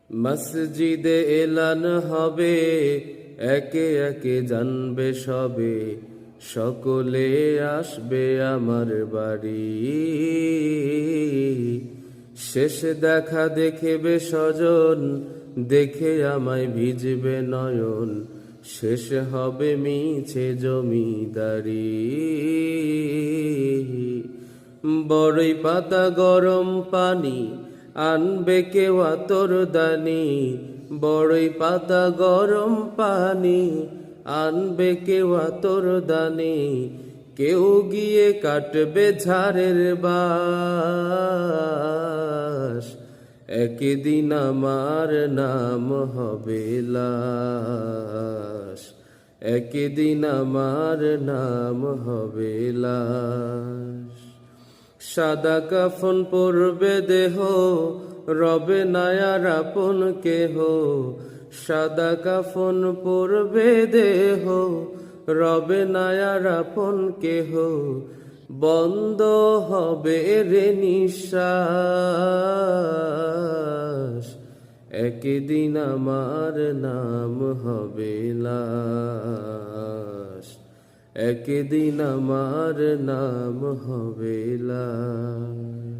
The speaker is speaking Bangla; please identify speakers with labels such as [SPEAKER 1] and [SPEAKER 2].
[SPEAKER 1] মসজিদে এলান হবে, একে একে জানবে সবে, সকলে আসবে আমার বাড়ি। শেষ দেখা দেখবে স্বজন, দেখে আমায় ভিজবে নয়ন, শেষ হবে মিছে জমিদারি। বড়ই পাতা গরম পানি আনবে কেউ আতর দানি, বড়ই পাতা গরম পানি আনবে কেউ আতর দানি, কেউ গিয়ে কাটবে ঝাড়ের বাঁশ, একদিন আমার নাম হবে লাশ, একদিন আমার নাম হবে লাশ। সাদা কাফন পরবে দেহ, রবে নায়ার আপন কেহ, সাদা কাফন পরবে দেহ, রবে নায়ার আপন কেহ, বন্ধ হবে রে নিঃশ্বাস, একদিন আমার নাম হবে লাশ, একদিন আমার নাম হবে লাশ।